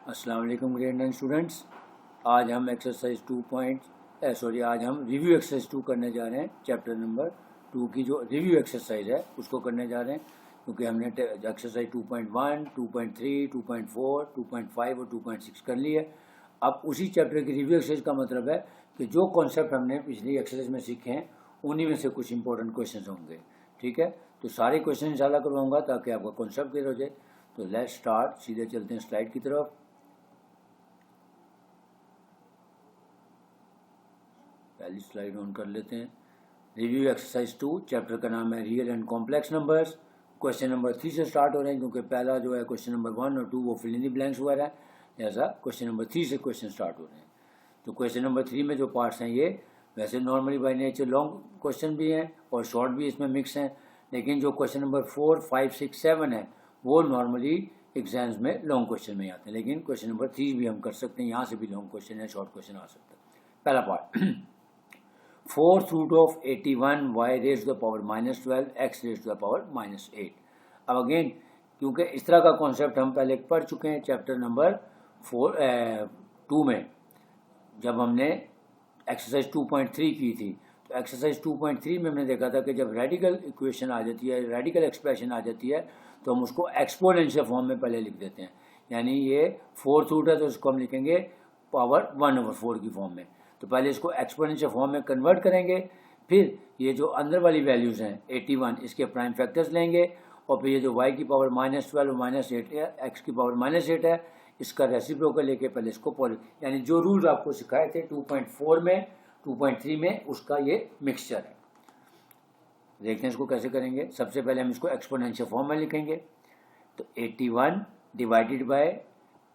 अस्सलाम वालेकुम grade 9 students. आज हम आज हम रिव्यू एक्सरसाइज 2 करने जा रहे हैं। चैप्टर नंबर 2 की जो रिव्यू एक्सरसाइज है उसको करने जा रहे हैं, क्योंकि हमने एक्सरसाइज 2.1, 2.3, 2.4, 2.5 और 2.6 कर ली है। अब उसी चैप्टर की रिव्यू एक्सरसाइज का मतलब है कि जो कॉन्सेप्ट हमने पिछली एक्सरसाइज में सीखे हैं उन्हीं में से कुछ इंपॉर्टेंट क्वेश्चन होंगे। ठीक है, तो सारे क्वेश्चन इंशाल्लाह करवाऊंगा ताकि आपका कॉन्सेप्ट क्लियर हो जाए। तो लेट्स स्टार्ट, सीधे चलते हैं स्लाइड की तरफ। पहली स्लाइड ऑन कर लेते हैं। रिव्यू एक्सरसाइज 2, चैप्टर का नाम है real and complex numbers. Question number 3 से स्टार्ट हो रहे हैं, क्योंकि पहला जो है क्वेश्चन नंबर 1 और 2 वो फिल इन द ब्लैंक्स वगैरह है, जैसा क्वेश्चन नंबर 3 से क्वेश्चन स्टार्ट हो रहे हैं। तो क्वेश्चन नंबर 3 में जो पार्ट्स हैं ये वैसे normally by nature long question भी हैं और शॉर्ट भी इसमें मिक्स हैं, लेकिन जो क्वेश्चन नंबर 4, 5, 6, 7 है वो नॉर्मली एग्जाम्स में लॉन्ग क्वेश्चन में आते हैं, लेकिन क्वेश्चन नंबर 3 भी हम कर सकते हैं, यहाँ से भी लॉन्ग क्वेश्चन या शॉर्ट क्वेश्चन आ सकता है। पहला part, fourth root of 81 y raise to the power -12 x raise to the power -8। अब अगेन, क्योंकि इस तरह का कॉन्सेप्ट हम पहले पढ़ चुके हैं चैप्टर नंबर 2 में, जब हमने एक्सरसाइज 2.3 की थी। तो एक्सरसाइज 2.3 में हमने देखा था कि जब रेडिकल इक्वेशन आ जाती है, रेडिकल एक्सप्रेशन आ जाती है, तो हम उसको एक्सपोनेंशियल फॉर्म में पहले लिख देते हैं। यानी ये फोर्थ रूट है तो इसको हम लिखेंगे पावर 1/4 की फॉर्म में। तो पहले इसको एक्सपोनेंशियल फॉर्म में कन्वर्ट करेंगे, फिर ये जो अंदर वाली वैल्यूज़ हैं 81, इसके प्राइम फैक्टर्स लेंगे, और फिर ये जो y की पावर -12 और -8 है, x की पावर -8 है, इसका रेसिप्रोकल लेके पहले इसको यानी जो रूल्स आपको सिखाए थे 2.4 में, 2.3 में, उसका ये मिक्सचर है। देखते हैं इसको कैसे करेंगे। सबसे पहले हम इसको एक्सपोनेंशियल फॉर्म में लिखेंगे। तो 81 divided by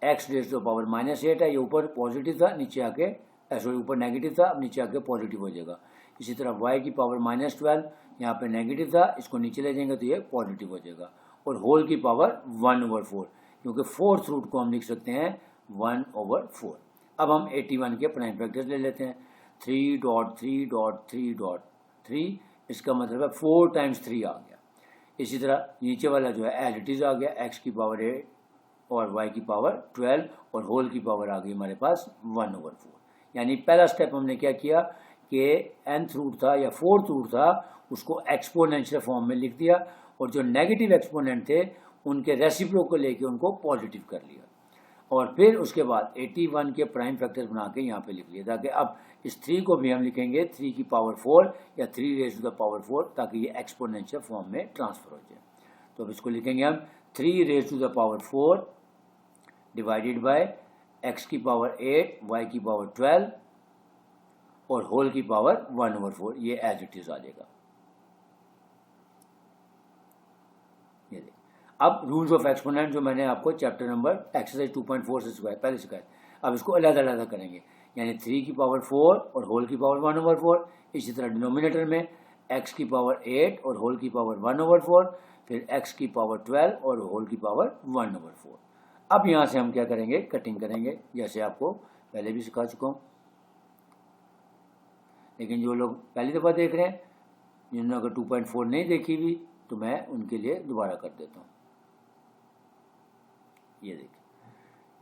x raise to power -8 है, ये ऊपर पॉजिटिव था, नीचे आके सॉरी ऊपर नेगेटिव था, अब नीचे आके पॉजिटिव हो जाएगा। इसी तरह y की पावर -12 यहाँ पे नेगेटिव था, इसको नीचे ले जाएंगे तो ये पॉजिटिव हो जाएगा, और होल की पावर 1/4, क्योंकि फोर्थ रूट को हम लिख सकते हैं 1/4। अब हम 81 के प्राइम फैक्टर्स ले लेते हैं। 3.3.3.3, इसका मतलब है 4 टाइम्स 3 आ गया। इसी तरह नीचे वाला जो है एज इट इज आ गया, x की पावर 8 और y की पावर 12 और होल की पावर आ गई हमारे पास 1/4। यानी पहला स्टेप हमने क्या किया कि nth रूट था या फोर्थ रूट था उसको एक्सपोनेंशियल फॉर्म में लिख दिया, और जो नेगेटिव एक्सपोनेंट थे उनके रेसिप्रोकल लेके उनको पॉजिटिव कर लिया, और फिर उसके बाद 81 के प्राइम फैक्टर्स बना के यहाँ पे लिख लिया, ताकि अब इस 3 को भी हम लिखेंगे 3 की पावर 4 या 3 रेज़ टू द पावर 4, ताकि ये एक्सपोनेंशियल फॉर्म में ट्रांसफर हो जाए। तो अब इसको लिखेंगे हम 3 raise to the power 4 divided by x की पावर 8, y की पावर 12 और होल की पावर 1/4, ये एज इट इज आ जाएगा। ये देखिए, अब रूल्स ऑफ एक्सपोनेंट जो मैंने आपको चैप्टर नंबर एक्सरसाइज 2.4 से सिखाया, पहले सिखाया, अब इसको अलग-अलग करेंगे। यानी 3 की पावर 4 और होल की पावर 1/4, इसी तरह डिनोमिनेटर में x की पावर 8 और होल की पावर 1/4, फिर x की पावर 12 और होल की पावर 1/4। अब यहाँ से हम क्या करेंगे, कटिंग करेंगे, जैसे आपको पहले भी सिखा चुका हूँ, लेकिन जो लोग पहली दफ़ा देख रहे हैं, जिन्होंने अगर 2.4 नहीं देखी हुई, तो मैं उनके लिए दोबारा कर देता हूँ। ये देखिए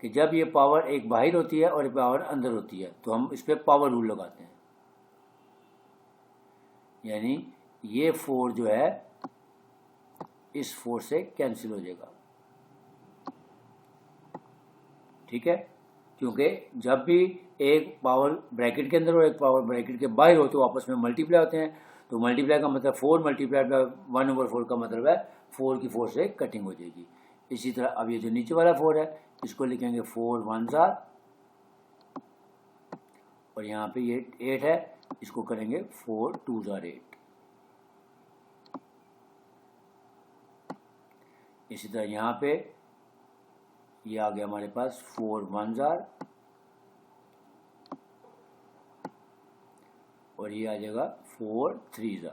कि जब ये पावर एक बाहर होती है और पावर अंदर होती है तो हम इस पर पावर रूल लगाते हैं। यानी ये 4 जो है इस 4 से कैंसिल हो जाएगा। ठीक है, क्योंकि जब भी एक पावर ब्रैकेट के अंदर और एक पावर ब्रैकेट के बाहर हो तो आपस में मल्टीप्लाई होते हैं। तो मल्टीप्लाई का मतलब 4 मल्टीप्लाइड बाय 1/4 का मतलब है 4 की 4 से कटिंग हो जाएगी। इसी तरह अब ये जो नीचे वाला 4 है इसको लिखेंगे 4 1 और यहाँ पे ये 8 है, इसको करेंगे 4 2 8। इसी तरह यहाँ पे ये आ गया हमारे पास 4 1 और ये आ जाएगा 4 3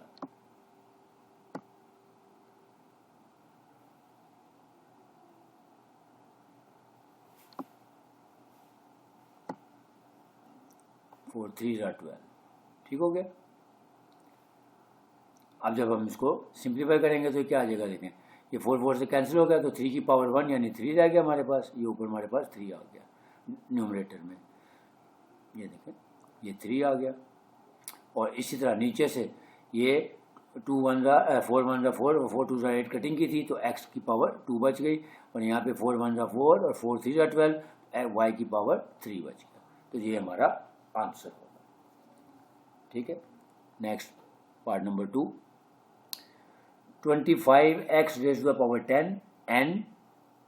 4 3 12। ठीक हो गया। अब जब हम इसको सिंप्लीफाई करेंगे तो क्या आ जाएगा, देखें ये 4 4 से कैंसिल हो गया, तो 3 की पावर 1 यानी 3 रह गया हमारे पास। ये ऊपर हमारे पास 3 आ गया न्यूमरेटर में, ये देखें ये 3 आ गया। और इसी तरह नीचे से ये 2 1 4 1 4 और 4 2 8 कटिंग की थी, तो x की पावर 2 बच गई। और यहाँ पे 4 1 4 और 4 3 12, y की पावर 3 बच गया। तो ये हमारा आंसर होगा। ठीक है, next part number 2, 25x raise to the power 10 n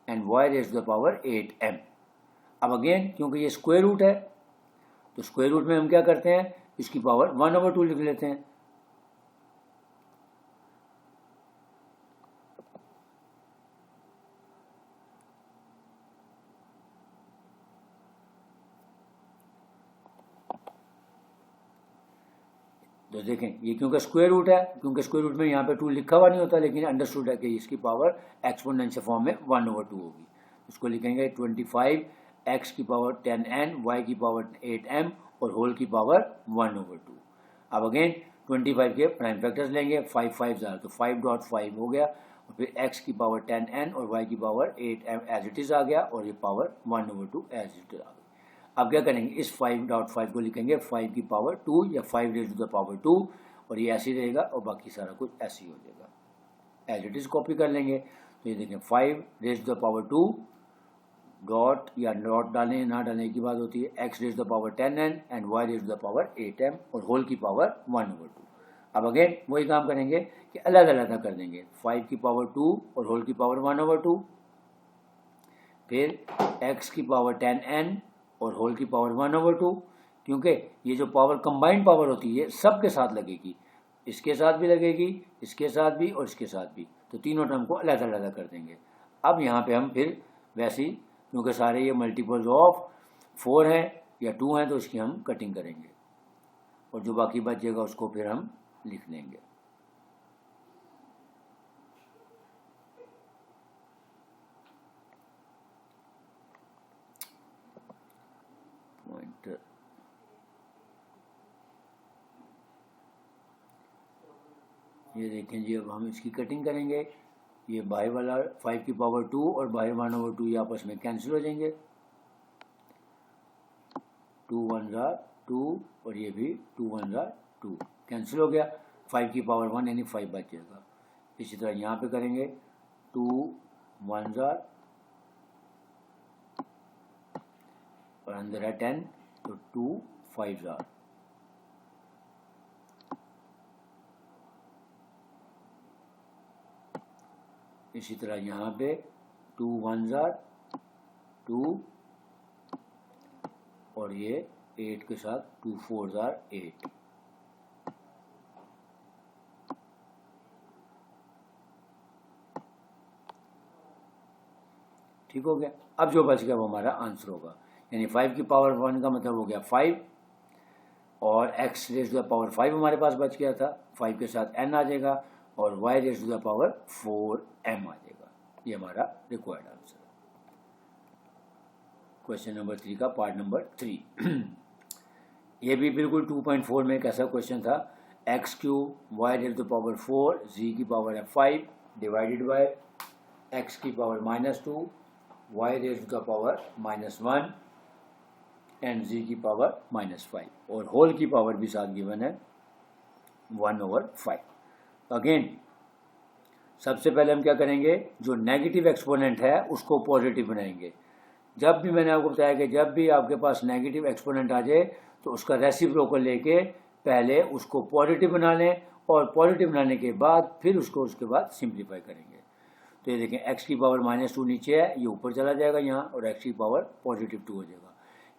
and y raise to the power 8m। अब अगेन क्योंकि ये स्क्वायर रूट है, तो स्क्वायर रूट में हम क्या करते हैं, इसकी पावर 1/2 लिख लेते हैं। तो देखें ये क्योंकि स्क्वायर रूट है, क्योंकि स्क्वायर रूट में यहाँ पे 2 लिखा हुआ नहीं होता, लेकिन अंडरस्टूड है कि इसकी पावर एक्सपोनेंशियल फॉर्म में 1/2 होगी। उसको लिखेंगे 25x की पावर 10n, y की पावर 8m और होल की पावर 1/2। अब अगेन 25 के प्राइम फैक्टर्स लेंगे, 5 5 ज़ार तो 5.5 हो गया, और फिर x की पावर 10n और y की power 8m as it is आ गया, और ये पावर 1/2 एज इट इज़ आ गई। अब क्या करेंगे, इस 5.5 को लिखेंगे 5 की पावर 2 या 5 रेज़ टू द पावर 2, और ये ऐसे ही रहेगा और बाकी सारा कुछ ऐसे ही हो जाएगा। एज इट इज़ कॉपी कर लेंगे, तो ये देखें 5 रेज़ टू द पावर 2 डॉट या डॉट डालें ना डालने की बात होती है, x raise to the power 10n and y raise to the power 8m और होल की पावर 1/2। अब अगेन वही काम करेंगे कि अलग अलग कर देंगे, 5 की पावर 2 और होल की पावर 1/2, फिर x की पावर 10n और होल की पावर 1/2, क्योंकि ये जो पावर कंबाइंड पावर होती है सब के साथ लगेगी, इसके साथ भी लगेगी, इसके साथ भी और इसके साथ भी, तो तीनों टर्म को अलग अलग कर देंगे। अब यहाँ पे हम फिर वैसे ही, क्योंकि सारे ये मल्टीपल्स ऑफ 4 हैं या 2 हैं, तो इसकी हम कटिंग करेंगे और जो बाकी बचेगा उसको फिर हम लिख लेंगे। ये देखें जी, अब हम इसकी कटिंग करेंगे। ये बाहर वाला 5 की पावर 2 और बाहर 1/2 ये आपस में कैंसिल हो जाएंगे, 2 1 2 और ये भी 2 1 2 कैंसिल हो गया। 5 की पावर 1 यानी 5 बच जाएगा। इसी तरह यहाँ पे करेंगे 2 1 और अंदर है 10, तो 2 5 इसी तरह यहाँ पे 2 1 2 और ये 8 के साथ 2 4 8। ठीक हो गया। अब जो बच गया वो हमारा आंसर होगा, यानी 5 की पावर 1 का मतलब हो गया 5 और x raise to the power 5 हमारे पास बच गया था, 5 के साथ n आ जाएगा और y raise to the power 4m आ जाएगा। ये हमारा रिक्वायर्ड आंसर है। क्वेश्चन नंबर 3 का पार्ट नंबर 3 ये भी बिल्कुल 2.4 में एक ऐसा क्वेश्चन था, x cube y raise to the power 4 z की पावर है 5 डिवाइडेड बाय x की power -2 y raise to the power -1 and z की पावर -5 और होल की पावर भी साथ गिवन है 1/5। अगेन सबसे पहले हम क्या करेंगे, जो नेगेटिव एक्सपोनेंट है उसको पॉजिटिव बनाएंगे। जब भी मैंने आपको बताया कि जब भी आपके पास नेगेटिव एक्सपोनेंट आ जाए तो उसका रेसिप्रोकल लेके पहले उसको पॉजिटिव बना लें और पॉजिटिव बनाने के बाद फिर उसको उसके बाद सिंप्लीफाई करेंगे। तो ये देखें x की पावर -2 नीचे है, ये ऊपर चला जाएगा यहाँ और x की पावर +2 हो जाएगा।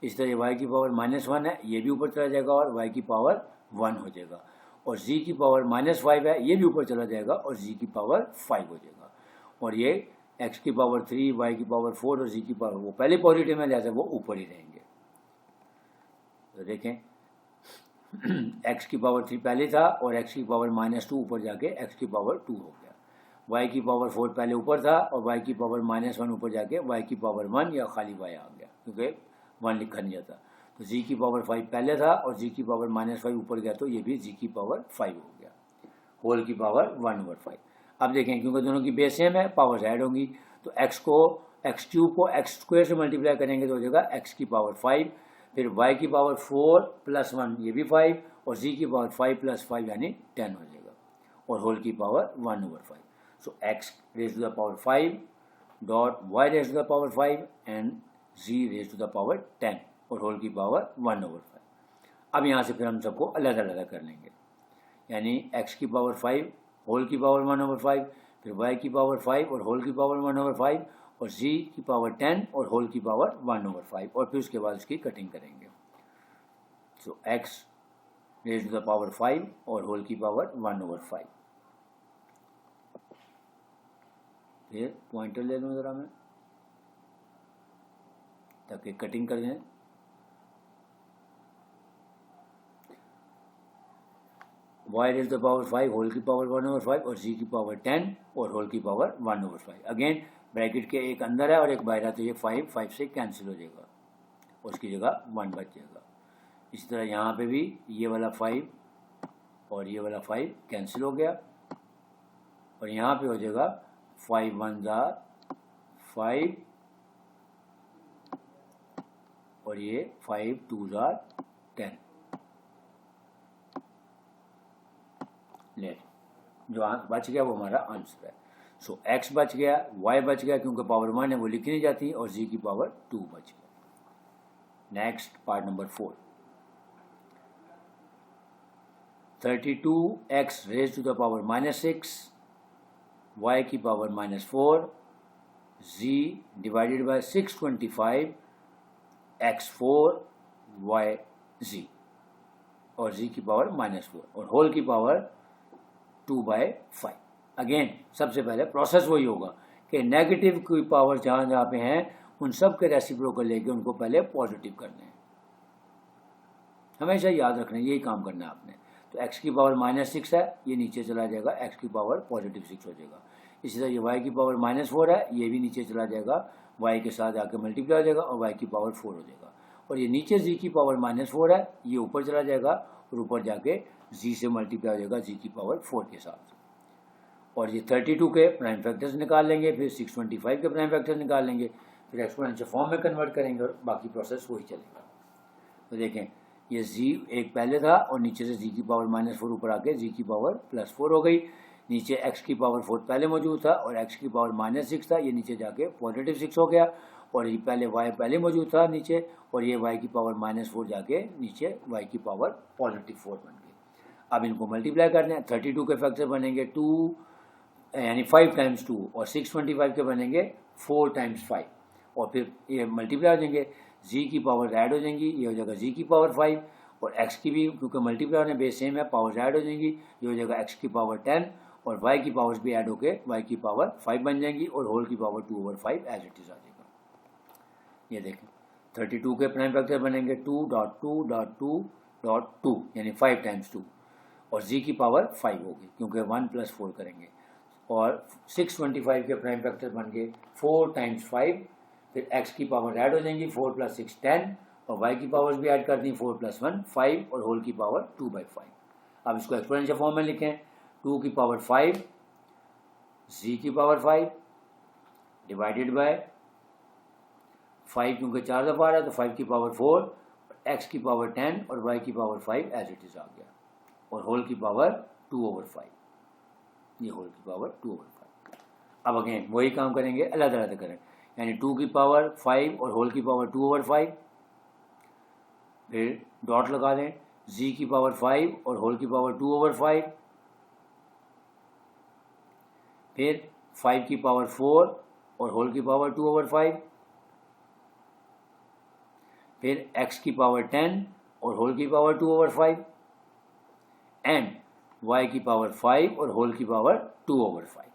इस तरह y की पावर -1 है, ये भी ऊपर चला जाएगा और y की पावर 1 हो जाएगा। और z की पावर -5 है, ये भी ऊपर चला जाएगा और z की पावर 5 हो जाएगा। और ये x की पावर 3, y की पावर 4 और z की पावर वो पहले पॉजिटिव में लिहाजा वो ऊपर ही रहेंगे। तो देखें x की पावर 3 पहले था और x की पावर -2 ऊपर जाके x की पावर 2 हो गया। y की पावर 4 पहले ऊपर था और y की पावर -1 ऊपर जाके y की पावर 1 या खाली y आ गया, क्योंकि 1 लिखा नहीं जाता। तो z की पावर 5 पहले था और z की पावर -5 ऊपर गया, तो ये भी z की पावर 5 हो गया, होल की पावर 1/5। अब देखें क्योंकि दोनों की बेस सेम है, पावर्स ऐड होंगी, तो एक्स क्यूब को एक्स स्क्वायर से मल्टीप्लाई करेंगे तो हो जाएगा एक्स की पावर 5, फिर वाई की पावर 4 + 1 ये भी 5, और जी की पावर 5 + 5 यानी 10 हो जाएगा, और होल की power 1/5. So x raise to the power 5 dot Y raise to the power 5 and G raise to the power 10 और होल की पावर 1/5. अब यहाँ से फिर हम सबको अलग अलग कर लेंगे, यानी एक्स की पावर 5 होल की पावर 1/5, फिर वाई की पावर 5 और होल की पावर 1/5, और जी की पावर 10 और होल की पावर 1/5, और फिर उसके बाद उसकी कटिंग करेंगे. So x raise to the power 5 और होल की पावर 1/5. फिर पॉइंटर ले लूँ ज़रा मैं ताकि कटिंग कर दें. y raise to the power 5 whole की पावर 1/5 और g की पावर 10 और होल की पावर 1/5. अगेन ब्रैकेट के एक अंदर है और एक बाहर है, तो ये 5 से कैंसिल हो जाएगा, उसकी जगह 1 बच जाएगा. इसी तरह यहाँ पे भी ये वाला 5 और ये वाला 5 कैंसिल हो गया, और यहाँ पे हो जाएगा 5 1 जार 5 और ये 5 2 जार 10. ले जो बच गया वो हमारा आंसर है. सो एक्स बच गया, वाई बच गया क्योंकि पावर 1 है वो लिखी नहीं जाती, और जी की पावर 2 बच गया. Next part number 4. 32x raise to the power -6 y की power -4 z divided by 625 x4 y z और z की पावर -4 और होल की पावर 2/5. अगेन सबसे पहले प्रोसेस वही होगा कि नेगेटिव की पावर जहाँ जहाँ पे हैं उन सब के रेसिप्रोकल लेके उनको पहले पॉजिटिव करने हैं. हमेशा याद रखना यही काम करना है आपने. तो x की पावर -6 है, ये नीचे चला जाएगा, x की पावर +6 हो जाएगा. इसी तरह ये y की पावर -4 है, ये भी नीचे चला जाएगा, y के साथ आके मल्टीप्लाई हो जाएगा और y की पावर 4 हो जाएगा. और ये नीचे z की पावर -4 है, ये ऊपर चला जाएगा और ऊपर जाके z से मल्टीप्लाई हो जाएगा z की पावर 4 के साथ. और ये 32 के प्राइम फैक्टर्स निकाल लेंगे, फिर 625 के प्राइम फैक्टर्स निकाल लेंगे, फिर एक्सपोनेंशियल फॉर्म में कन्वर्ट करेंगे और बाकी प्रोसेस वही चलेगा. तो देखें ये z एक पहले था और नीचे से z की पावर -4 ऊपर आके z की पावर +4 हो गई. नीचे x की पावर 4 पहले मौजूद था और x की पावर -6 था, ये नीचे जाके +6 हो गया. और ये पहले y पहले मौजूद था नीचे, और ये y की पावर -4 जाके नीचे y की पावर +4 बन गई. अब इनको मल्टीप्लाई करते हैं. 32 के फैक्टर बनेंगे 2 यानी 5 × 2 और 625 के बनेंगे 4 × 5 और फिर ये मल्टीप्लाई हो जाएंगे. जी की पावर ऐड हो जाएंगी, ये हो जाएगा जी की पावर 5 और एक्स की भी क्योंकि मल्टीप्लाई होने बेस सेम है, पावर ऐड हो जाएंगी, ये हो जाएगा एक्स की पावर 10 और वाई की पावर्स भी ऐड होके वाई की पावर 5 बन जाएंगी और होल की पावर 2/5 एज इट इज आ जाएगा. ये देखें 32 के प्राइम फैक्टर बनेंगे 2.2.2.2 यानी 5 × 2 और जी की पावर 5 होगी क्योंकि 1 + 4 करेंगे. और 625 के प्राइम फैक्टर बन गए 4 × 5, फिर x की पावर ऐड हो जाएंगी 4 + 6 10 और y की पावर्स भी ऐड कर दी 4 + 1 5 और होल की पावर 2/5. अब इसको एक्सपोनेंशियल फॉर्म में लिखें. 2 की पावर 5 z की पावर 5 डिवाइडेड बाय 5 क्योंकि 4 दफा आ रहा है तो 5 की पावर 4, x की पावर 10 और y की पावर 5 एज इट इज आ गया और होल की पावर 2/5. ये होल की पावर 2/5. अब अगेन वही काम करेंगे, अलग अलग करें, यानी 2 की पावर 5 और होल की पावर 2/5, फिर डॉट लगा दें. जी की पावर 5 और होल की पावर 2/5, फिर 5 की पावर 4 और होल की पावर 2/5, फिर x की पावर 10 और होल की पावर 2/5 एंड y की पावर 5 और होल की पावर 2/5.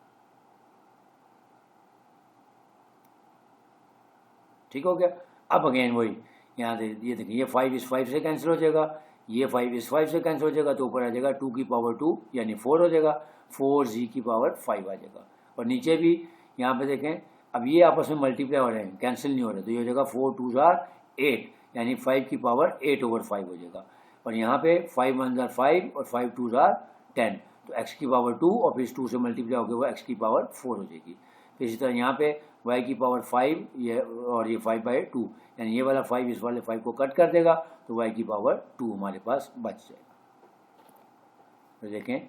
ठीक हो गया. अब अगेन वही यहाँ से ये देखिए ये 5 इस 5 से कैंसिल हो जाएगा, ये 5 इस 5 से कैंसिल हो जाएगा तो ऊपर आ जाएगा 2 की पावर 2 यानी 4 हो जाएगा, 4z की पावर 5 आ जाएगा. और नीचे भी यहाँ पे देखें अब ये आपस में मल्टीप्लाई हो रहे हैं, कैंसिल नहीं हो रहे, तो ये हो जाएगा 4 2 जार 8 यानी 5 की पावर 8/5 हो जाएगा. और यहाँ पे 5 1 जार 5 और 5 2 जार 10 तो x की पावर 2 और फिर इस 2 से मल्टीप्लाई होकर वो x की पावर 4 हो जाएगी। फिर इसी तरह यहाँ पे y की पावर 5 ये और ये 5/2, यानी ये वाला 5 इस वाले 5 को कट कर देगा तो y की पावर 2 हमारे पास बच जाएगा। तो देखें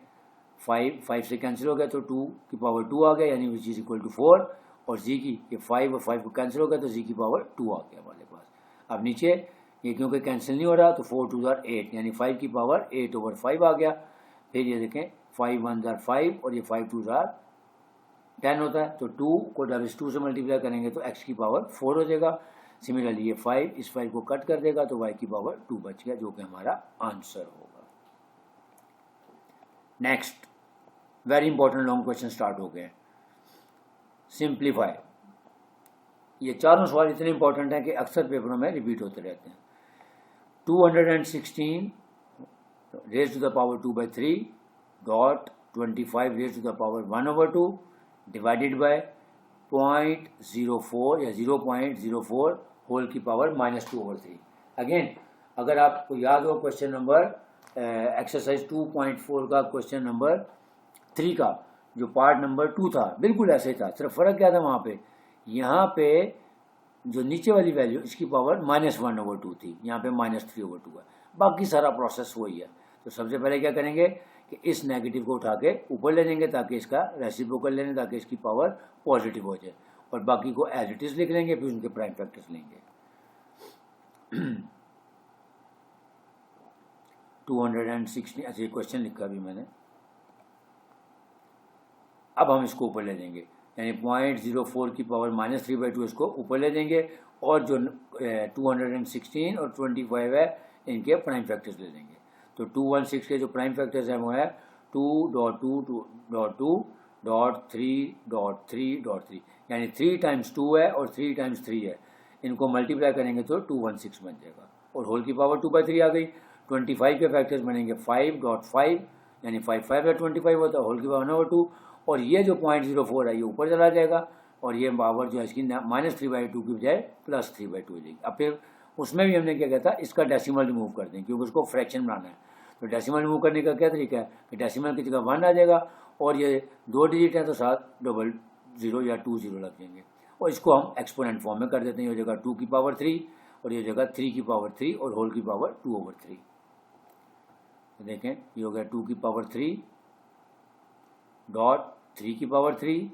5 से कैंसिल हो गया तो 2 की पावर 2 आ गया, यानी विच इज इक्वल टू 4, और जी की ये 5 और 5 को कैंसिल हो गया तो जी की पावर 2 आ गया हमारे पास। अब नीचे ये क्योंकि कैंसिल नहीं हो रहा तो 4 2 8, यानी 5 की पावर 8/5 आ गया। फिर ये देखें 5 1 5 और ये 5 2 10 होता है, तो 2 को जब इस 2 से मल्टीप्लाई करेंगे तो x की पावर 4 हो जाएगा। सिमिलरली ये 5 इस 5 को कट कर देगा तो y की पावर 2 बच गया, जो कि हमारा आंसर होगा। Next very important long question start हो गए। सिंप्लीफाई। ये चारों सवाल इतने इंपॉर्टेंट हैं कि अक्सर पेपरों में रिपीट होते रहते हैं। 216 raise to the power 2/3 dot 25 raise to the power 1/2 divided by 0.04 या 0.04 होल की पावर -2/3। अगेन अगर आपको याद हो क्वेश्चन नंबर एक्सरसाइज 2.4 का क्वेश्चन नंबर 3 का जो पार्ट नंबर 2 था, बिल्कुल ऐसे ही था, सिर्फ फ़र्क क्या था वहाँ पे, यहाँ पे जो नीचे वाली वैल्यू इसकी पावर -1/2 थी, यहाँ पे -3/2 है। बाकी सारा प्रोसेस वही है। तो सबसे पहले क्या करेंगे कि इस नेगेटिव को उठा के ऊपर ले लेंगे ताकि इसका रेसिप्रोकल लेंगे ताकि इसकी पावर पॉजिटिव हो जाए, और बाकी को एज इट इज लिख लेंगे, फिर उनके प्राइम फैक्टर्स लेंगे। 216 अच्छा क्वेश्चन लिखा भी मैंने। अब हम इसको ऊपर ले देंगे, यानी 0.04 की पावर -3/2 इसको ऊपर ले देंगे, और जो 216 और 25 है इनके प्राइम फैक्टर्स ले लेंगे। तो 216 के जो प्राइम फैक्टर्स हैं वो है 2.2.2.3.3.3, यानी 3 टाइम्स 2 है और 3 टाइम्स 3 है, इनको मल्टीप्लाई करेंगे तो 216 बन जाएगा, और होल की पावर 2/3 आ गई। 25 के फैक्टर्स बनेंगे 5.5, यानी 5 5 है 25 होता है, होल की पावर 1/2, और ये जो 0.04 है ये ऊपर चला जाएगा, और ये पावर जो है इसकी -3/2 की बजाय +3/2 हो जाएगी। अब फिर उसमें भी हमने क्या किया था, इसका डेसिमल रिमूव कर दें क्योंकि उसको फ्रैक्शन बनाना है। तो डेसिमल रिमूव करने का क्या तरीका है कि डेसिमल की जगह 1 आ जाएगा, और ये 2 डिजिट है तो साथ 00 या 20 लग जाएंगे, और इसको हम एक्सपोनेंट फॉर्म में कर देते हैं। ये जगह 2 की पावर 3 और ये जगह 3 की पावर 3 और होल की पावर 2/3। तो देखें ये हो गया 2 की पावर 3 डॉट 3 की पावर 3,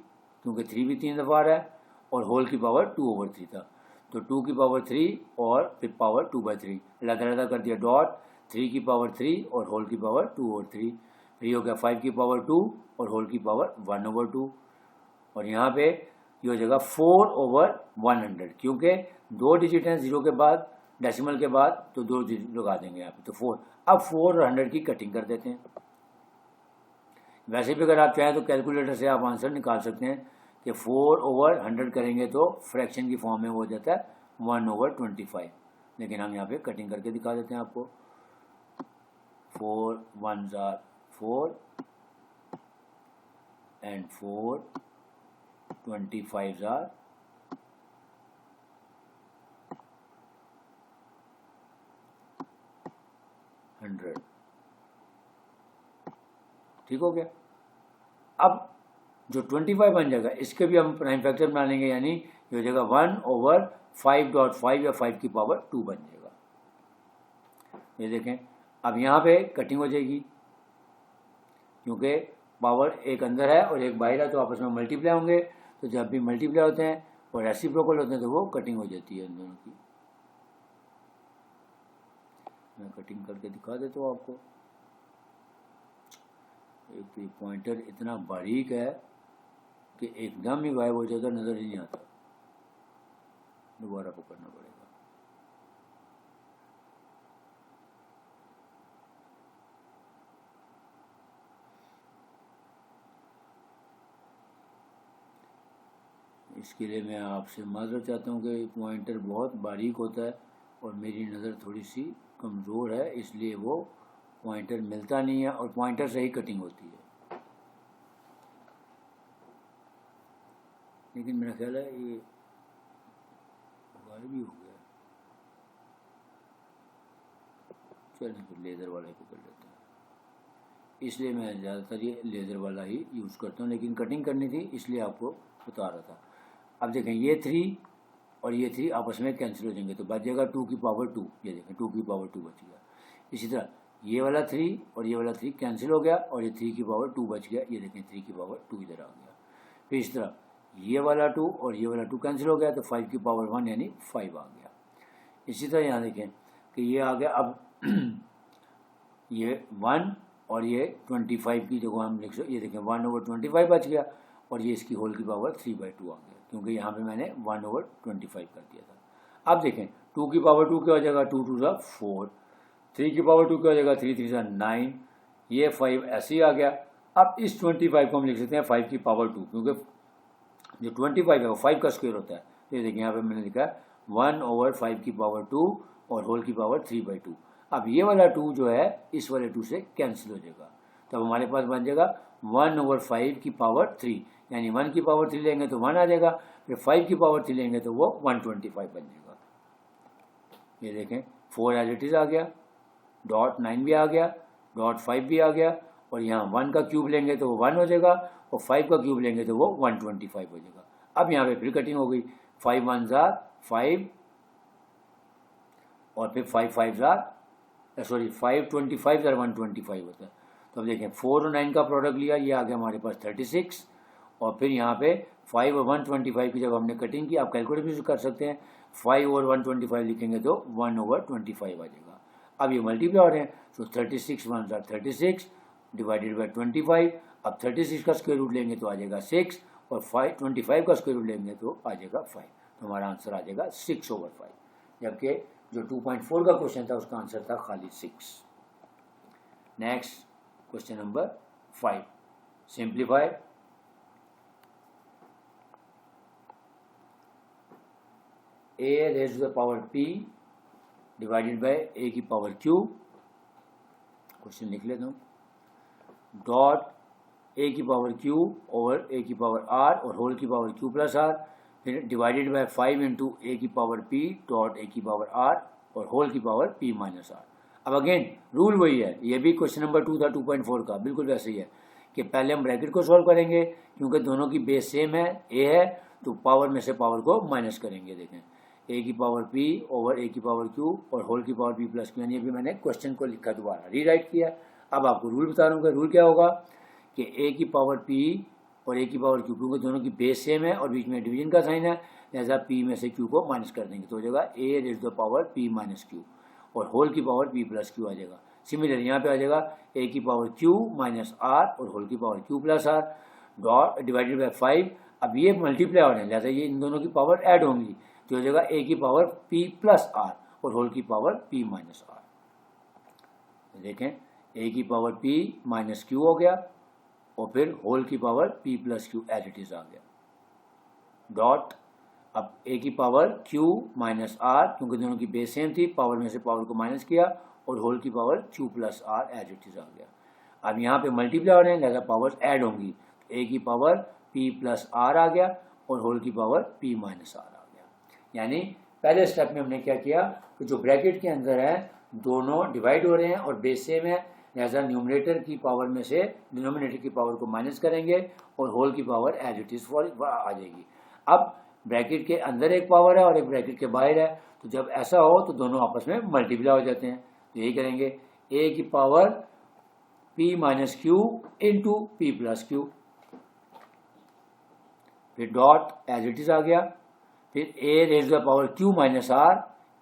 क्योंकि 3 भी 3 दफ़ा आ रहा है, और होल की पावर 2/3 था, तो 2 की पावर 3 और फिर पावर 2/3 अलग कर दिया, डॉट 3 की पावर 3 और होल की पावर 2/3। फिर हो गया 5 की पावर 2 और होल की पावर 1/2, और यहाँ पे ये हो जाएगा 4/100, क्योंकि 2 डिजिट हैं 0 के बाद डेसिमल के बाद, तो 2 डिजिट लगा देंगे यहाँ पे, तो 4। अब 4 और 100 की कटिंग कर देते हैं। वैसे भी अगर आप चाहें तो कैलकुलेटर से आप आंसर निकाल सकते हैं कि 4/100 करेंगे तो फ्रैक्शन की फॉर्म में वो हो जाता है 1/25, लेकिन हम यहाँ पे कटिंग करके दिखा देते हैं आपको। 4 1s are 4 and 4 25s are 100। ठीक हो गया। अब जो 25 बन जाएगा इसके भी हम प्राइम फैक्टर बना लेंगे, यानी ये हो जाएगा 1/5.5 या 5 की पावर 2 बन जाएगा। ये देखें अब यहाँ पे कटिंग हो जाएगी, क्योंकि पावर एक अंदर है और एक बाहर है, तो आपस में मल्टीप्लाई होंगे, तो जब भी मल्टीप्लाई होते हैं और रेसिप्रोकल होते हैं तो वो कटिंग हो जाती है इन दोनों की। मैं कटिंग करके दिखा देता हूँ आपको। एक तो ये पॉइंटर इतना बारीक है कि एकदम ही गायब हो जाता, नज़र ही नहीं आता, दोबारा पकड़ना पड़ेगा। इसके लिए मैं आपसे माजरत चाहता हूँ कि पॉइंटर बहुत बारीक होता है और मेरी नज़र थोड़ी सी कमज़ोर है, इसलिए वो पॉइंटर मिलता नहीं है और पॉइंटर से ही कटिंग होती है। लेकिन मेरा ख्याल है ये गायब भी हो गया। चलिए फिर लेज़र वाले को कर लेते हैं। इसलिए मैं ज़्यादातर ये लेज़र वाला ही यूज़ करता हूँ, लेकिन कटिंग करनी थी इसलिए आपको बता रहा था। अब देखें ये 3 और ये 3 आपस में कैंसिल हो जाएंगे तो बच जाएगा 2 की पावर 2, ये देखें 2 की पावर 2 बच गया। इसी तरह ये वाला 3 और ये वाला 3 कैंसिल हो गया और ये 3 की पावर 2 बच गया, ये देखें 3 की पावर 2 इधर आ गया। फिर इस तरह ये वाला 2 और ये वाला 2 कैंसिल हो गया तो 5 की पावर 1 यानी 5 आ गया। इसी तरह यहाँ देखें कि ये आ गया, अब ये 1 और ये 25 की जगह हम लिख सकते, ये देखें 1/25 बच गया और ये इसकी होल की पावर 3/2 आ गया, क्योंकि यहाँ पे मैंने 1/25 कर दिया था। अब देखें 2 की पावर 2 क्या हो जाएगा, 2 2 4, 3 की पावर 2 क्या हो जाएगा, 3 3 9, ये 5 ऐसे ही आ गया। अब इस 25 को हम लिख सकते हैं 5 की पावर 2, क्योंकि जो 25 है वो 5 का स्क्वायर होता है। तो ये देखिए यहाँ पे मैंने लिखा है 1/5 की पावर 2 और होल की पावर 3/2। अब ये वाला 2 जो है इस वाले 2 से कैंसिल हो जाएगा, तो हमारे पास बन जाएगा 1/5 की पावर 3, यानी 1 की पावर 3 लेंगे तो 1 आ जाएगा, फिर 5 की पावर 3 लेंगे तो वो 125 बन जाएगा। ये देखें 4 एज इट इज आ गया, डॉट 9 भी आ गया, डॉट 5 भी आ गया, और यहाँ 1 का क्यूब लेंगे तो वो 1 हो जाएगा और 5 का क्यूब लेंगे तो वो 125 हो जाएगा। अब यहाँ पे फिर कटिंग हो गई, 5 1 5 और फिर 5 5 5 25 125 होता है। तो अब देखें 4 और 9 का प्रोडक्ट लिया, ये आ गया हमारे पास 36, और फिर यहाँ पे 5 और 125 की जब हमने कटिंग की, आप कैलकुलेट भी कर सकते हैं, 5 और 125 लिखेंगे तो 1/25 आ जाएगा। अब ये मल्टीप्लाई हो रहे हैं, तो 36 1 36 डिवाइडेड बाई 25। अब 36 का स्क्वायर रूट लेंगे तो आ जाएगा 6 और 25 का स्क्वायर रूट लेंगे तो आ जाएगा 5, तो हमारा आंसर आ जाएगा 6/5, जबकि जो 2.4 का क्वेश्चन था उसका आंसर था खाली 6। Next question number 5, simplify. a raised to the power p divided by a की पावर q, क्वेश्चन लिख लेता हूँ, डॉट a की पावर q ओवर a की पावर r और होल की पावर q प्लस r, फिर डिवाइडेड बाय 5 इंटू a की पावर p डॉट a की पावर r और होल की पावर p माइनस r। अब अगेन रूल वही है, ये भी क्वेश्चन नंबर 2 था 2.4 का, बिल्कुल वैसे ही है कि पहले हम ब्रैकेट को सॉल्व करेंगे, क्योंकि दोनों की बेस सेम है, a है तो पावर में से पावर को माइनस करेंगे। देखें a की पावर p ओवर a की पावर q और होल की पावर p प्लस q, यानी अभी मैंने क्वेश्चन को लिखा दोबारा रीराइट किया। अब आपको रूल बता रहा हूँ कि रूल क्या होगा कि a की पावर p और a की पावर q, क्योंकि दोनों की बेस सेम है और बीच में डिवीजन का साइन है, लिहाजा p में से q को माइनस कर देंगे तो हो जाएगा a raise to the power p minus q और होल की पावर p प्लस q आ जाएगा। सिमिलर यहाँ पे आ जाएगा a की पावर q माइनस r और होल की power q plus r dot divided by 5। अब ये मल्टीप्लाई हो रहे हैं, लिहाजा ये इन दोनों की पावर ऐड होंगी, तो हो जाएगा a की पावर p प्लस r और होल की पावर p माइनस r। देखें a की पावर p माइनस q हो गया और फिर होल की power p plus q as it is आ गया, डॉट अब a की पावर q माइनस r, क्योंकि दोनों की बेस सेम थी, पावर में से पावर को माइनस किया और होल की power q plus r as it is आ गया। अब यहाँ पे मल्टीप्लाई हो रहे हैं, लिहाजा पावर्स ऐड होंगी, तो a की पावर p प्लस r आ गया और होल की पावर p माइनस r आ गया। यानी पहले स्टेप में हमने क्या किया कि जो ब्रैकेट के अंदर है दोनों डिवाइड हो रहे हैं और बेस सेम है, लिहाजा न्यूमरेटर की पावर में से डिनोमिनेटर की पावर को माइनस करेंगे और होल की power as it is four आ जाएगी। अब ब्रैकेट के अंदर एक पावर है और एक ब्रैकेट के बाहर है, तो जब ऐसा हो तो दोनों आपस में मल्टीप्लाई हो जाते हैं, तो यही करेंगे a की power p minus q into p plus q, फिर डॉट एज इट इज आ गया, फिर a raise to the power q minus r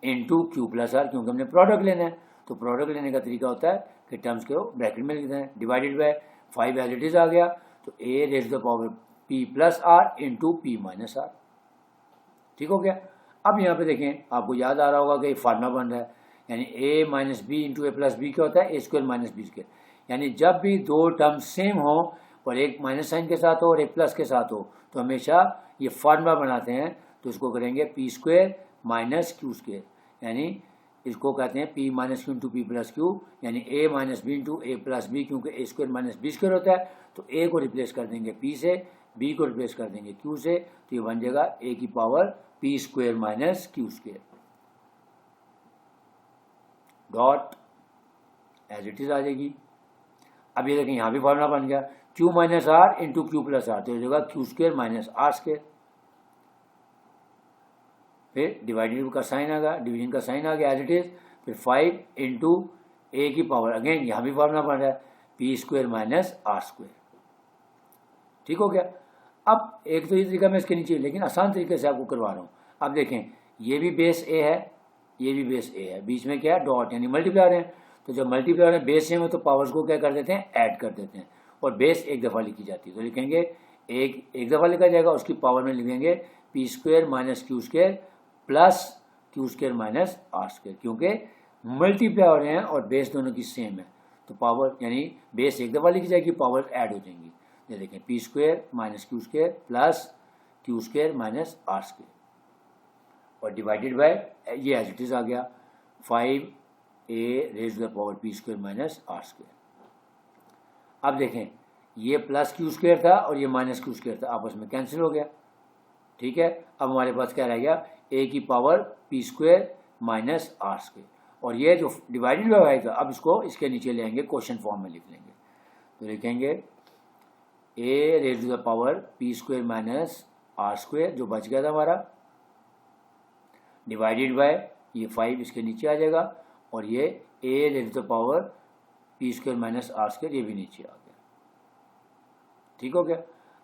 into q plus r, क्योंकि हमने प्रोडक्ट लेना है तो प्रोडक्ट लेने का तरीका होता है कि टर्म्स को ब्रैकेट में लिखते हैं, divided by 5 as it is आ गया, तो a raise to the power p plus r into p minus r। ठीक हो गया। अब यहाँ पे देखें, आपको याद आ रहा होगा कि फार्मूला बन रहा है, यानी a minus B into A plus B क्या होता है, a square minus B square, यानी जब भी दो टर्म सेम हो और एक माइनस साइन के साथ हो और एक प्लस के साथ हो तो हमेशा ये फार्मूला बनाते हैं, तो इसको करेंगे p square minus Q square, यानी इसको कहते हैं p minus Q into P plus Q, यानी a minus B into A plus B, क्योंकि a square minus B square होता है, तो a को रिप्लेस कर देंगे p से, b को रिप्लेस कर देंगे q से, तो ये बन जाएगा a की power p square minus Q square, dot as it is आ जाएगी। अब ये देखें यहाँ भी फॉर्मूला बन गया q minus r into q plus r, तो हो जाएगा q square minus are square. फिर डिवाइडेड का साइन आ गया, डिवीजन का साइन आ गया एज इट इज। फिर 5 इंटू ए की पावर, अगेन यहाँ भी फॉर्मूला बन रहा है P square minus are square. ठीक हो गया। अब एक तो ये तरीका मैं इसके नीचे, लेकिन आसान तरीके से आपको करवा रहा हूँ। अब देखें ये भी बेस ए है, ये भी बेस ए है, बीच में क्या है डॉट यानी मल्टीप्लायर है। तो जब मल्टीप्लायर है बेस सेम है तो पावर्स को क्या कर देते हैं ऐड कर देते हैं, और बेस एक दफ़ा लिखी जाती है तो लिखेंगे एक दफ़ा लिखा जाएगा, उसकी पावर में लिखेंगे P square minus Q square plus Q square minus are square, क्योंकि मल्टीप्लाई हो रहे हैं और बेस दोनों की सेम है तो पावर यानी बेस एक दफ़ा लिखी जाएगी, पावर ऐड हो जाएंगी। ये देखें p square minus Q square plus Q square minus are square, और डिवाइडेड बाय ये एज इट इज आ गया 5 a raise to the power P square minus are square. अब देखें ये प्लस क्यू स्क्वेयर था और ये माइनस क्यू स्क्वेयर था, आपस में कैंसिल हो गया। ठीक है, अब हमारे पास क्या रह गया ए की power P square minus are square, और ये जो डिवाइडेड बाय था अब इसको इसके नीचे ले आएंगे, क्वेश्चन फॉर्म में लिख लेंगे। तो लिखेंगे a raise to the power P square minus are square जो बच गया था हमारा, डिवाइडेड बाय ये 5 इसके नीचे आ जाएगा, और ये a raise to the power P square minus are square ये भी नीचे आ गया। ठीक हो गया।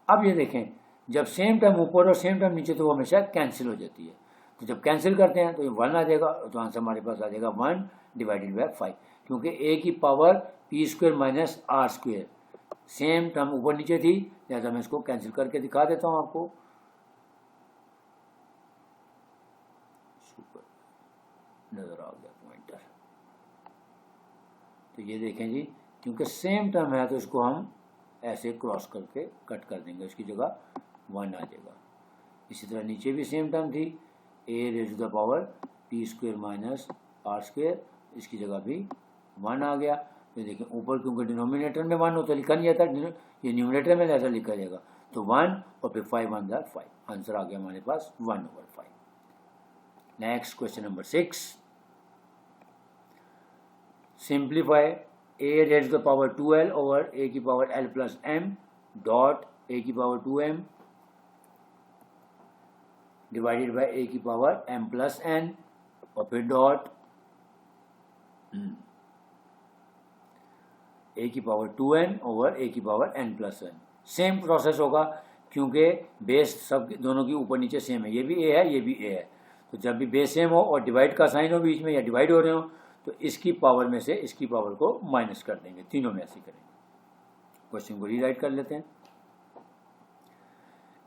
अब ये देखें जब सेम टर्म ऊपर और सेम टर्म नीचे तो वो हमेशा कैंसिल हो जाती है, तो जब कैंसिल करते हैं तो ये 1 आ जाएगा, तो आंसर हमारे पास आ जाएगा 1 डिवाइडेड बाय 5, क्योंकि ए की power P square minus are square same term ऊपर नीचे थी, लिहाजा मैं इसको कैंसिल करके दिखा देता हूं आपको। नजर आ गया पॉइंटर। तो ये देखें जी, क्योंकि सेम टर्म है तो इसको हम ऐसे क्रॉस करके कट कर देंगे, इसकी जगह 1 आ जाएगा। इसी तरह नीचे भी सेम टर्म थी a raise to the power P square minus are square, इसकी जगह भी 1 आ गया। तो देखें ऊपर क्योंकि डिनोमिनेटर में 1 हो तो लिखा नहीं जाता, ये न्यूमरेटर में ऐसा लिखा जाएगा, तो 1 और फिर 5 1 = 5, आंसर आ गया हमारे पास 1/5। Next question number 6, simplify a raise to the power 2l over a की power l plus m dot a की power 2m divided by a की पावर m प्लस n, और फिर डॉट ए की पावर 2n ओवर ए की power n plus n। Same process होगा क्योंकि base सब दोनों की ऊपर नीचे सेम है, ये भी ए है ये भी ए है, तो जब भी बेस सेम हो और डिवाइड का साइन हो बीच में या डिवाइड हो रहे हो तो इसकी पावर में से इसकी पावर को माइनस कर देंगे, तीनों में ऐसे करेंगे। क्वेश्चन को रीराइट कर लेते हैं।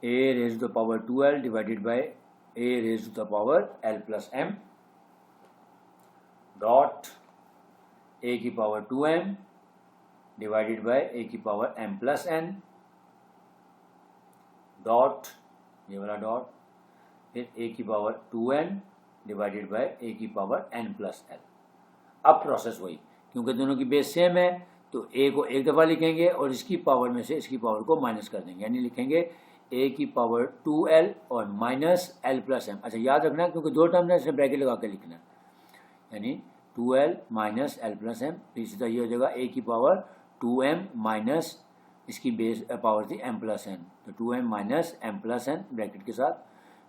A raise to the power 2l divided by a raise to the power l plus m dot a की power 2m divided by a की power m plus n dot ये वाला डॉट, फिर ए की power 2n divided by a की power n plus l। अब process वही, क्योंकि दोनों की बेस सेम है तो ए को एक दफ़ा लिखेंगे और इसकी पावर में से इसकी पावर को माइनस कर देंगे, यानी लिखेंगे ए की पावर 2l और माइनस l प्लस m। अच्छा याद रखना क्योंकि दो टर्म है इसमें ब्रैकेट लगा के लिखना, यानी 2l minus l plus m, इसी तरह ये हो जाएगा ए की पावर 2m माइनस इसकी बेस पावर थी m प्लस n, तो 2m minus m plus n bracket के साथ,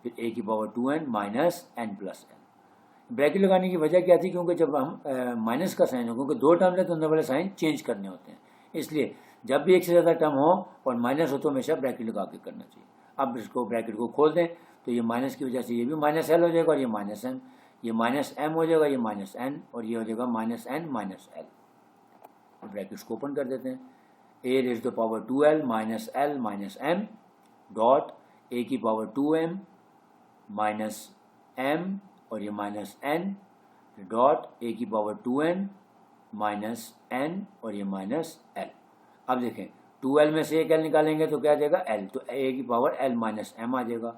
फिर ए की power 2n minus n plus n। Bracket लगाने की वजह क्या थी, क्योंकि जब हम माइनस का साइन हो, क्योंकि दो टर्म है तो अंदर वाले साइन चेंज करने होते हैं, इसलिए जब भी एक से ज़्यादा टर्म हो और माइनस हो तो हमेशा ब्रैकेट लगा के करना चाहिए। अब इसको ब्रैकेट को खोल दें तो ये माइनस की वजह से ये भी माइनस l हो जाएगा और ये माइनस m, ये माइनस m हो जाएगा, ये माइनस n और ये हो जाएगा minus n minus l। Brackets को ओपन कर देते हैं। A raise to the power 2l minus l minus m dot a की पावर 2m माइनस m और ये माइनस n डॉट ए की पावर 2n माइनस n और ये माइनस l। अब देखें 2l में से एक l निकालेंगे तो क्या आ जाएगा l, तो a की पावर l माइनस m आ जाएगा।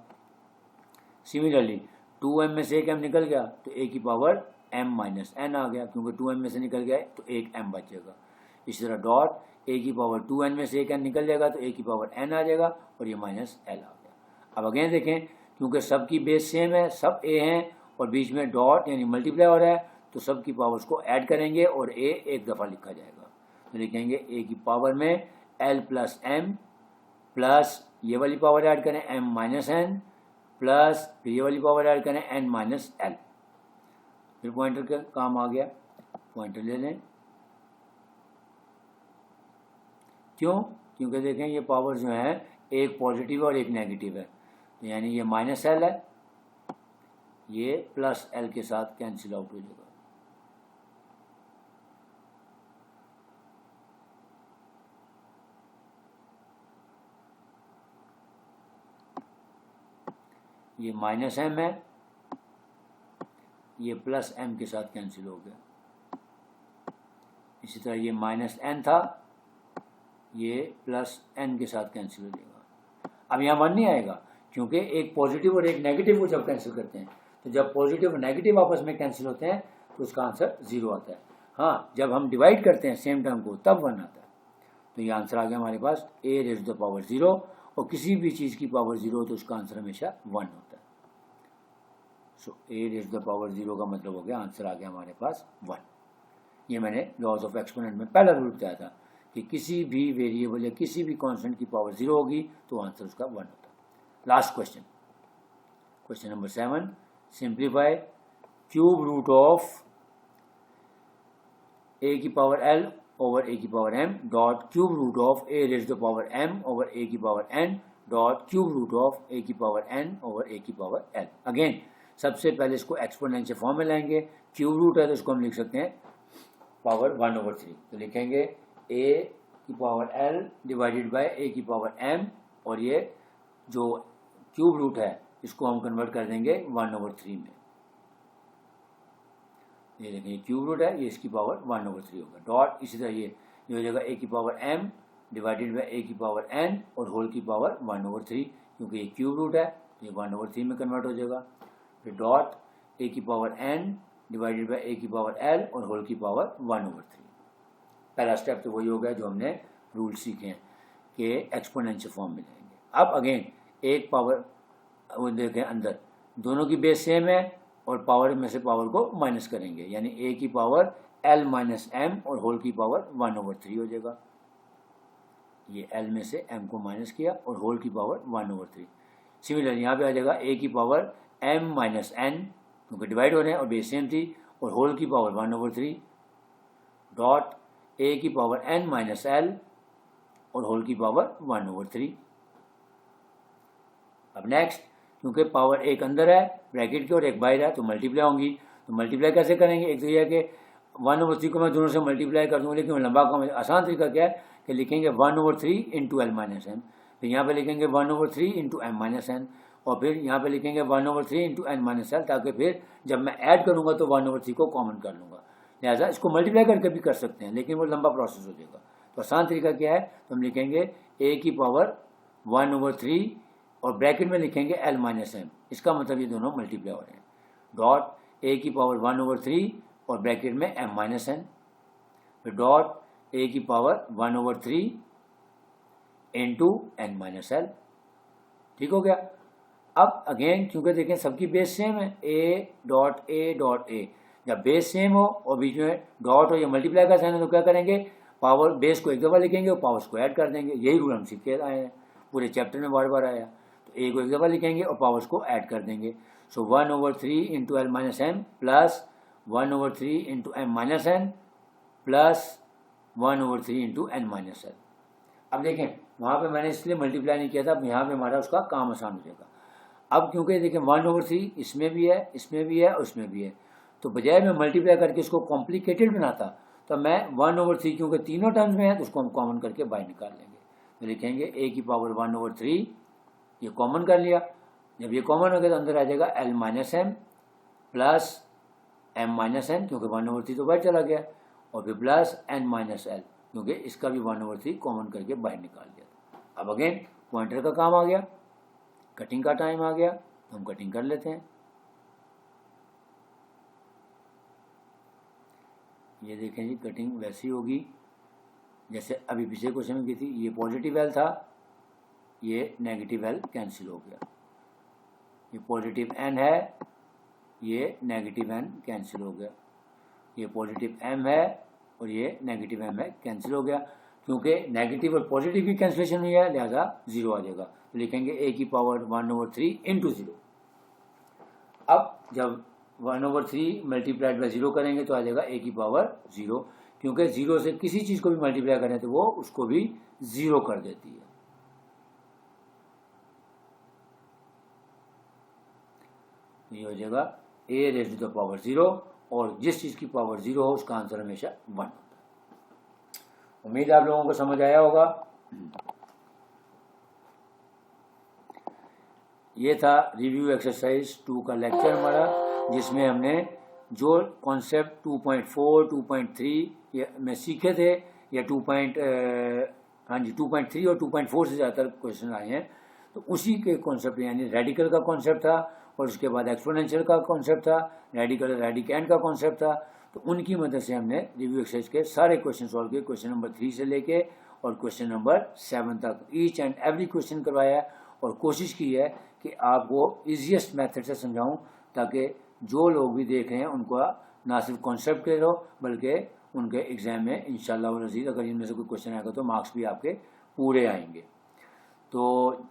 सिमिलरली 2m में से एक m निकल गया तो a की पावर m माइनस n आ गया, क्योंकि 2m में से निकल गया तो एक m बचेगा। इसी तरह डॉट a की पावर 2n में से एक n निकल जाएगा तो a की पावर n आ जाएगा और ये माइनस l आ गया। अब अगेन देखें क्योंकि सबकी बेस सेम है, सब a हैं और बीच में डॉट यानी मल्टीप्लाई हो रहा है, तो सब की पावर्स को ऐड करेंगे और a एक दफ़ा लिखा जाएगा, तो लिखेंगे ए की पावर में एल प्लस एम प्लस ये वाली पावर ऐड करें एम माइनस एन प्लस फिर ये वाली पावर ऐड करें एन माइनस एल। फिर पॉइंटर का काम आ गया, पॉइंटर ले लें। क्यों? क्योंकि देखें ये पावर जो है एक पॉजिटिव और एक नेगेटिव है, तो यानी ये माइनस एल है, ये प्लस एल के साथ कैंसिल आउट हो जाएगा। ये माइनस एम है, ये प्लस एम के साथ कैंसिल हो गया। इसी तरह ये माइनस एन था, ये प्लस एन के साथ कैंसिल हो जाएगा। अब यहाँ 1 नहीं आएगा क्योंकि एक पॉजिटिव और एक नेगेटिव को जब कैंसिल करते हैं, तो जब पॉजिटिव और नेगेटिव आपस में कैंसिल होते हैं तो उसका आंसर 0 आता है। हाँ, जब हम डिवाइड करते हैं सेम टर्म को तब 1 आता है। तो ये आंसर आ गया हमारे पास a raise to the power 0, और किसी भी चीज़ की पावर 0 हो तो उसका आंसर हमेशा 1 होता है। So a raise to the power 0 का मतलब हो गया आंसर आ गया हमारे पास 1। ये मैंने लॉज ऑफ एक्सपोनेंट में पहला रूल बताया था कि किसी भी वेरिएबल या किसी भी कांस्टेंट की पावर 0 होगी तो आंसर उसका 1 होता है। Last question, question number 7, simplify cube root of a की पावर l ओवर a की power m dot cube root of a raise to the power m over a की power n dot cube root of a की power n over a की power l। Again सबसे पहले इसको exponential form में लाएंगे, cube root है तो इसको हम लिख सकते हैं पावर 1/3, तो लिखेंगे a की power l divided by a की पावर m, और ये जो क्यूब रूट है इसको हम कन्वर्ट कर देंगे 1/3 में। ये देखें क्यूब रूट है, ये इसकी पावर 1/3 होगा, डॉट इसी तरह ये हो जाएगा a की power m divided by a की पावर n और होल की पावर 1/3, क्योंकि ये क्यूब रूट है तो ये 1/3 में कन्वर्ट हो जाएगा। फिर डॉट a की power n divided by a की पावर l और होल की पावर 1/3। पहला स्टेप तो वही हो गया जो हमने रूल सीखे हैं कि एक्सपोनेंशियल फॉर्म में लेंगे। अब अगेन एक पावर वो देखें अंदर दोनों की बेस सेम है और पावर में से पावर को माइनस करेंगे, यानी a की पावर l माइनस m और होल की पावर 1/3 हो जाएगा। ये l में से m को माइनस किया और होल की पावर 1/3। सिमिलर यहाँ पे आ जाएगा a की पावर m माइनस n, क्योंकि डिवाइड हो रहे हैं और बेस सेम थी, और होल की पावर 1/3 डॉट a की पावर n माइनस l और होल की पावर 1/3। अब नेक्स्ट, क्योंकि पावर एक अंदर है ब्रैकेट के और एक बाहर है तो मल्टीप्लाई होंगी, तो मल्टीप्लाई कैसे करेंगे? एक तो यह है कि 1/3 को मैं दोनों से मल्टीप्लाई कर दूँगा, लेकिन लंबा काम आसान तरीका क्या है कि लिखेंगे 1/3 इंटू एल माइनस एम, फिर यहाँ पे लिखेंगे 1/3 इंटू एम माइनस एन, और फिर यहाँ पे लिखेंगे 1/3 इंटू एन माइनस एल, ताकि फिर जब मैं ऐड करूँगा तो 1/3 को कॉमन कर लूँगा। लिहाजा इसको मल्टीप्लाई करके भी कर सकते हैं, लेकिन वो लंबा प्रोसेस हो जाएगा। तो आसान तरीका क्या है, तो हम लिखेंगे a की पावर 1/3 और ब्रैकेट में लिखेंगे l माइनस एम, इसका मतलब ये दोनों मल्टीप्लाई हो रहे हैं, डॉट a की पावर 1/3 और ब्रैकेट में m माइनस एन, फिर डॉट a की power 1/3 into n minus l. ठीक हो गया। अब अगेन क्योंकि देखें सबकी बेस सेम है, a डॉट a, जब बेस सेम हो और बीच में डॉट हो या मल्टीप्लाई का साइन है तो क्या करेंगे, पावर बेस को एक दफ़ा लिखेंगे और पावर्स को ऐड कर देंगे। यही रूल हम सीख के आए हैं, पूरे चैप्टर में बार बार आया। तो a को एक दफ़ा लिखेंगे और पावर्स को ऐड कर देंगे। So 1/3 into l minus m plus 1/3 into m minus n plus 1/3 into n minus l. अब देखें वहाँ पे मैंने इसलिए मल्टीप्लाई नहीं किया था, अब यहाँ पे हमारा उसका काम आसान हो जाएगा। अब क्योंकि देखें 1/3 इसमें भी है, इसमें भी है और उसमें भी है, तो बजाय मैं मल्टीप्लाई करके इसको कॉम्प्लिकेटेड बनाता तो मैं 1/3 क्योंकि तीनों टर्म्स में है तो उसको हम कॉमन करके बाहर निकाल लेंगे। तो लिखेंगे a की पावर 1/3, ये कॉमन कर लिया, जब ये कॉमन हो गया तो अंदर आ जाएगा l minus m plus m minus n, क्योंकि 1/3 तो बाहर चला गया, और फिर प्लस n माइनस एल, क्योंकि इसका भी 1/3 कॉमन करके बाहर निकाल दिया। अब अगेन पॉइंटर का काम आ गया, कटिंग का टाइम आ गया, तो हम कटिंग कर लेते हैं। ये देखें जी कटिंग वैसी होगी जैसे अभी पिछले क्वेश्चन में की थी, ये पॉजिटिव एल था, ये नेगेटिव एल कैंसिल हो गया, ये पॉजिटिव एन है, ये नेगेटिव एन कैंसिल हो गया, ये पॉजिटिव एम है, और ये नेगेटिव एम है कैंसिल हो गया, क्योंकि नेगेटिव और पॉजिटिव की कैंसिलेशन हुई है, लिहाजा 0 आ जाएगा। तो लिखेंगे a की पावर 1/3 इंटू 0। अब जब 1/3 मल्टीप्लाइड बाई 0 करेंगे तो आ जाएगा a की पावर 0, क्योंकि 0 से किसी चीज़ को भी मल्टीप्लाई करें तो वो उसको भी 0 कर देती है। ये हो जाएगा a raise to the power 0, और जिस चीज़ की पावर 0 हो उसका आंसर हमेशा 1 होता है। उम्मीद है आप लोगों को समझ आया होगा। ये था रिव्यू एक्सरसाइज 2 का लेक्चर हमारा, जिसमें हमने जो कॉन्सेप्ट 2.4, 2.3 में सीखे थे, या 2.3 और 2.4 से ज़्यादातर क्वेश्चन आए हैं, तो उसी के कॉन्सेप्ट यानी रेडिकल का कॉन्सेप्ट था, और उसके बाद एक्सपोनेंशियल का कॉन्सेप्ट था, रेडिकल रेडिकेंड का कॉन्सेप्ट था। तो उनकी मदद से हमने रिव्यू एक्सरसाइज के सारे क्वेश्चन सॉल्व किए, क्वेश्चन नंबर 3 से लेके और क्वेश्चन नंबर 7 तक ईच एंड एवरी क्वेश्चन करवाया है, और कोशिश की है कि आपको ईजीएस्ट मेथड से समझाऊं, ताकि जो लोग भी देख रहे हैं उनको ना सिर्फ कॉन्सेप्ट क्लियर हो, बल्कि उनके एग्जाम में इंशाल्लाह वल अज़ीज़ अगर इनमें से कोई क्वेश्चन आएगा तो मार्क्स भी आपके पूरे आएंगे। तो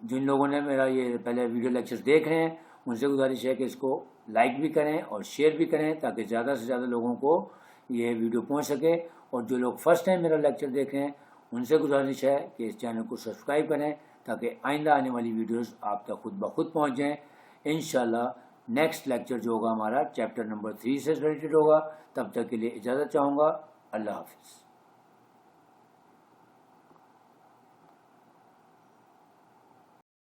जिन लोगों ने मेरा ये पहले वीडियो लेक्चर्स देख रहे हैं, उनसे गुजारिश है कि इसको लाइक भी करें और शेयर भी करें, ताकि ज़्यादा से ज़्यादा लोगों को ये वीडियो पहुंच सके। और जो लोग फर्स्ट टाइम मेरा लेक्चर देख रहे हैं, उनसे गुजारिश है कि इस चैनल को सब्सक्राइब करें, ताकि आइंदा आने वाली वीडियोस आप तक खुद ब खुद पहुँच जाएँ। इंशाल्लाह नेक्स्ट लेक्चर जो होगा हमारा चैप्टर नंबर 3 से रिलेटेड होगा। तब तक के लिए इजाज़त चाहूँगा। अल्लाह हाफिज़।